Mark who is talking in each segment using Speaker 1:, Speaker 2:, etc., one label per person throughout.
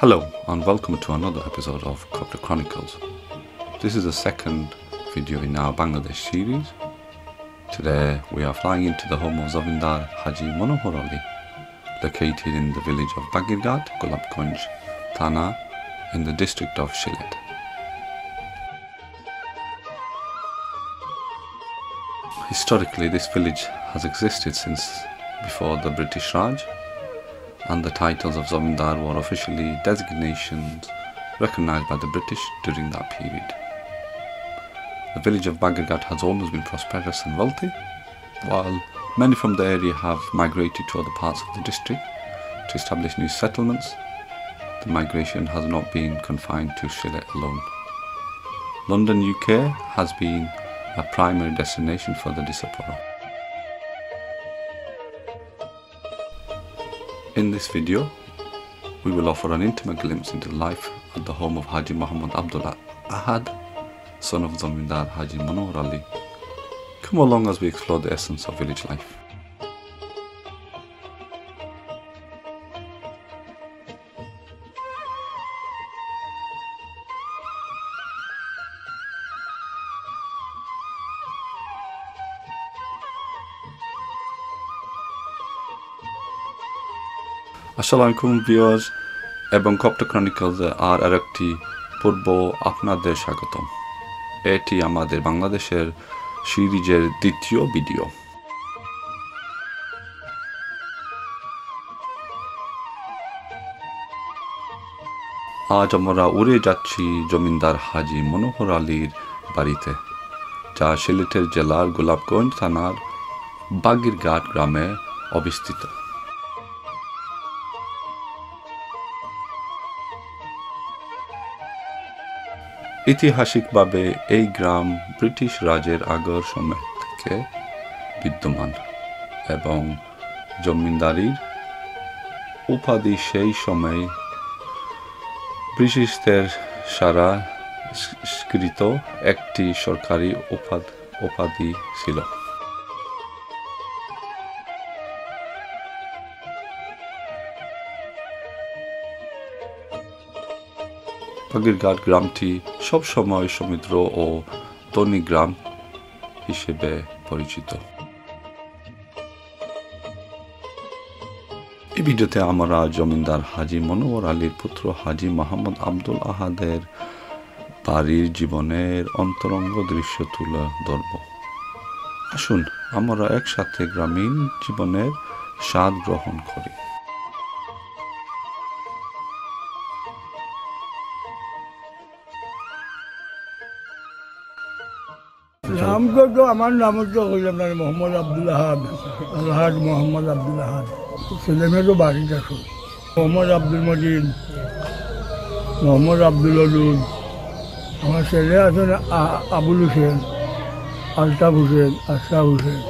Speaker 1: Hello and welcome to another episode of Coptic Chronicles. This is the second video in our Bangladesh series. Today we are flying into the home of Zamindar Haji Manohar Ali, located in the village of Bagirghat, Gulabganj, Thana, in the district of Sylhet. Historically, this village has existed since before the British Raj, and the titles of Zamindar were officially designations recognized by the British during that period. The village of Bagirghat has always been prosperous and wealthy, while many from the area have migrated to other parts of the district to establish new settlements. The migration has not been confined to Sylhet alone. London, UK has been a primary destination for the diaspora. In this video, we will offer an intimate glimpse into life at the home of Haji Muhammad Abdul Ahad, son of Zamindar Haji Manohar Ali. Come along as we explore the essence of village life. আসসালামু আলাইকুম viewers এবং Coptic Chronicles আর আরেকটি পূর্ব আপনাদের স্বাগতম। এটি আমাদের বাংলাদেশের সিরিজের দ্বিতীয় ভিডিও। আজ আমরা উড়ে যাচ্ছি জমিদার হাজি মনোহর আলীর বাড়িতে, যা সিলেটের জেলার গোলাপগঞ্জ থানার বাগিরঘাট গ্রামে অবস্থিত। ঐতিহাসিকভাবে এই গ্রাম ব্রিটিশ রাজের আগের সময় থেকে বিদ্যমান এবং জমিদারির উপাধি সেই সময় ব্রিটিশদের দ্বারা স্বীকৃত একটি সরকারি উপাধি ছিল। বাগিরঘাট গ্রামটি সবসময় সমৃদ্ধ ও ধনী গ্রাম হিসেবে পরিচিত। এই ভিডিওতে আমরা জমিদার হাজি মনোহর আলীর পুত্র হাজি মোহাম্মদ আব্দুল আহাদের বাড়ির জীবনের অন্তরঙ্গ দৃশ্য তুলে ধরব। আসুন আমরা একসাথে গ্রামীণ জীবনের স্বাদ গ্রহণ করি।
Speaker 2: নামটা তো আমার নাম হচ্ছে মোহাম্মদ আব্দুল আহাদ, আলহাজ মোহাম্মদ আব্দুল আহাদ। ছেলেমেয়েরও বাড়িতে আছে মোহাম্মদ আব্দুল মজিদ, মোহাম্মদ আব্দুল অদুল। আমার ছেলে আছেন আবুল হোসেন, আলতাফ হোসেন, আশরাফ হোসেন।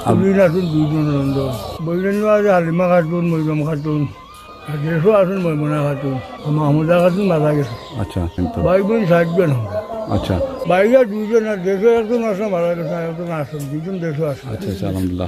Speaker 2: আমিন আছেন দুইজন নন্দ। বৈরান্য আছে হালিমা খাতুন, মৈরম খাতুন। দেশও আছেন মৈমনা খাতুন, মাহমুদা খাতুন মারা গেছে। আচ্ছা, ভাই বোন 60 জন আমরা। আচ্ছা, বাইরে দুইজন আর দেশও একজন আছে মারা গেছে, একজন আসেন, দুজন দেশও আছে। আচ্ছা আচ্ছা, আলহামদুলিল্লাহ।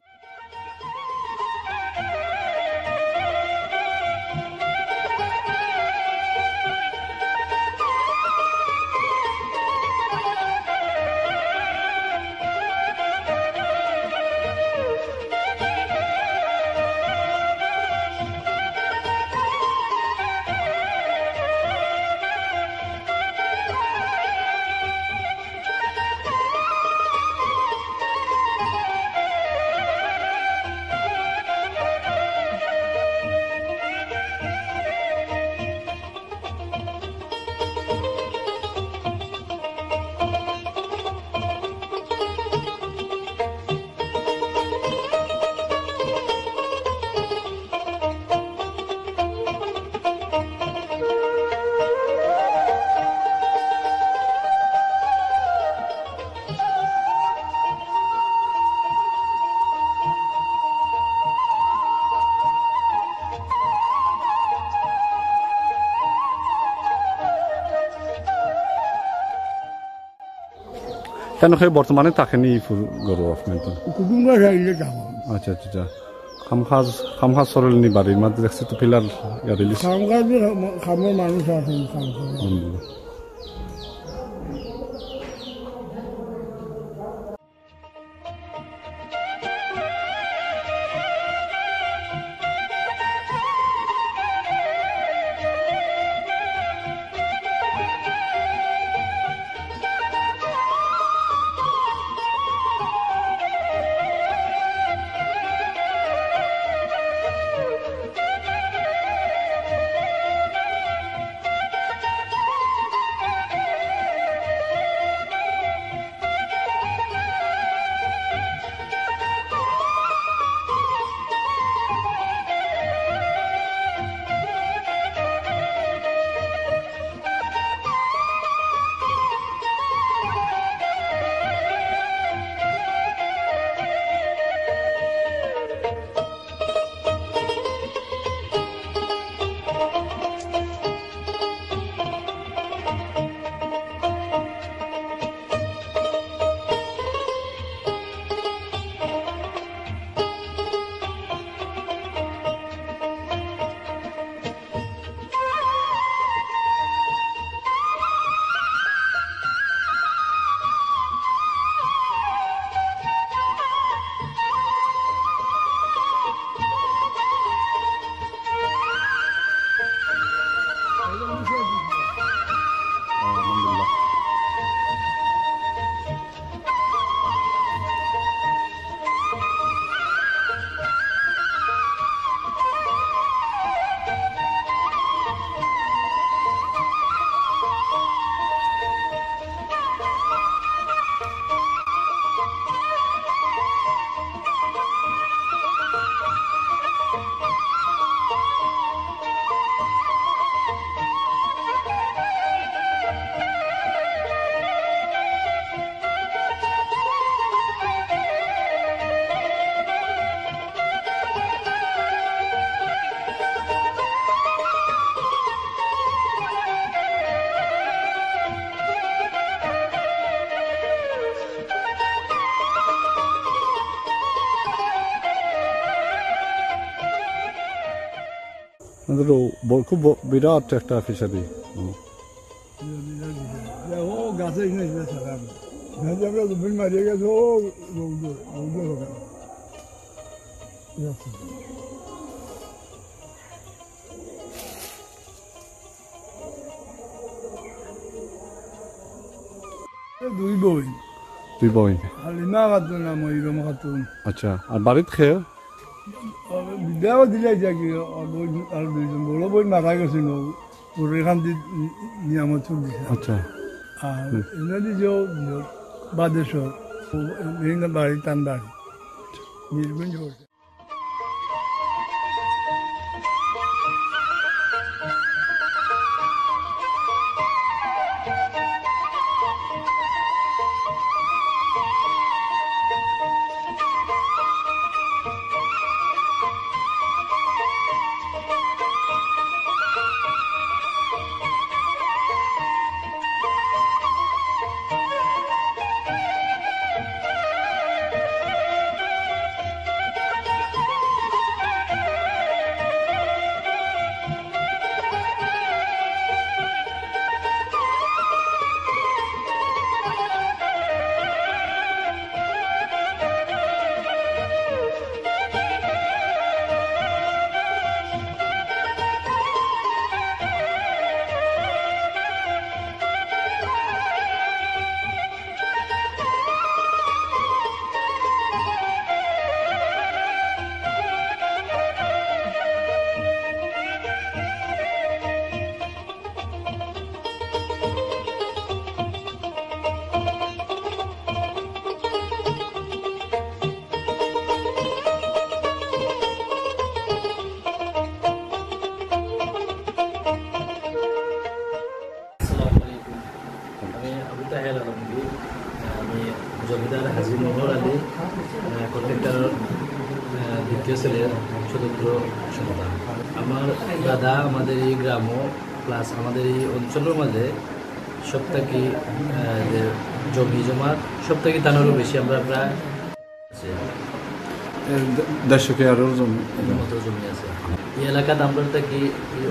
Speaker 2: কেন বর্তমানে থাকেনি গরু আপনার তো?
Speaker 1: আচ্ছা আচ্ছা, খামখাজ সরলনি বাড়ির মাঝে দেখছি তো পিলার রিলিজ
Speaker 2: খামের মানুষ আছেন
Speaker 1: খুব বিরাট একটা ফিশারি।
Speaker 2: ও গাছে সালাম আমরা দুপুর মারিয়ে গেছে ও
Speaker 1: দুই বই।
Speaker 2: হালিমা খাতুন আর মহিরম খাতুন।
Speaker 1: আচ্ছা, আর বাড়িত খেয়ে
Speaker 2: বিদ্যাও দিলে যাকি আর দুইজন বড় বই মারা গেছিল এখান নিয়ামত দিছে।
Speaker 1: আচ্ছা,
Speaker 2: আর এনে দিয়েও বাদেশ্বর বাড়ি টান বাড়ি নির্গুঞ্জ করছে।
Speaker 3: আমি জমিদার হাজি মোহর আলী প্রত্যেকটার দ্বিতীয় ছেলের চতুর্থ সন্তান। আমার দাদা আমাদের এই গ্রামও প্লাস আমাদের এই অঞ্চলের মাঝে সপ্তাহে যে জমি জমা সপ্তাহে তানেরও বেশি আমরা প্রায়
Speaker 2: দেড়শো আরও জমি
Speaker 3: মতো জমি আছে এই এলাকাত আমরা থাকি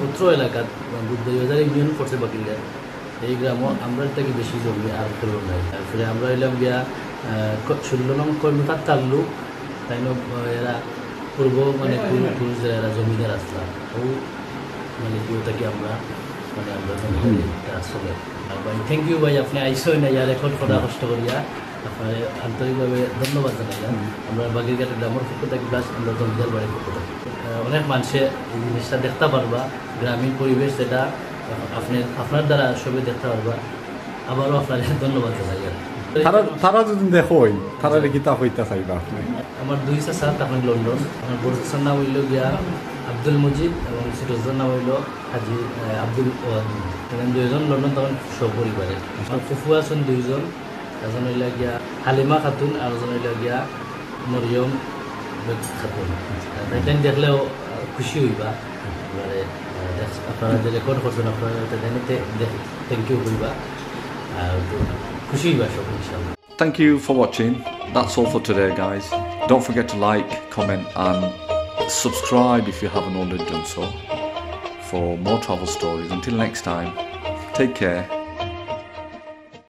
Speaker 3: অত্র এলাকাত বুদ্ধবাজার ইউনিয়ন পড়ছে বাকিলা এই গ্রামও আমরা থাকি বেশি জমি আর কেউ নাই তারপরে আমরা এলাম গিয়া 16 নং কর্মীকার তাল্লু তাই এরা পূর্ব মানে পুরুষ যারা জমিদার আসলা ও মানে কেউ থাকি আমরা মানে আমরা আসলে ভাই থ্যাংক ইউ ভাই আপনি আইসই না ইয়ার এখন কথা কষ্ট করিয়া আপনার আন্তরিকভাবে ধন্যবাদ জানাই আমরা বাগিরঘাট গ্রামের পক্ষ থেকে প্লাস আমরা জমিদার বাড়ির পক্ষ থেকে অনেক মানুষে এই জিনিসটা দেখতে পারবা গ্রামীণ পরিবেশ যেটা আপনার দ্বারা সবই দেখতে পারবা আবারও আপনাদের ধন্যবাদ জানাই
Speaker 2: তারা যদি দেখোই তারা কিতা হইতা চাইবা আপনি
Speaker 3: আমার দুই চাচা তখন লন্ডন আমার বড় চাচার নাম হইল গিয়া আব্দুল মজিদ এবং ছোটর নাম হইল হাজি আব্দুল ওয়াদুদ দুইজন লন্ডন তখন সপরিবারে আমার ফুফু আছেন দুইজন এজন হইল গিয়া হালিমা খাতুন আর এজন হইল গিয়া মরিয়ম খাতুন তাই দেখলেও খুশি হইবা এবারে আপনারা যে রেকর্ড করছেন আপনারা থ্যাংক ইউ হইবা আর খুশি হইবা সব ইনশাআল্লাহ।
Speaker 1: Thank you for watching. That's all for today, guys. Don't forget to like, comment and subscribe if you haven't already done so for more travel stories. Until next time, take care.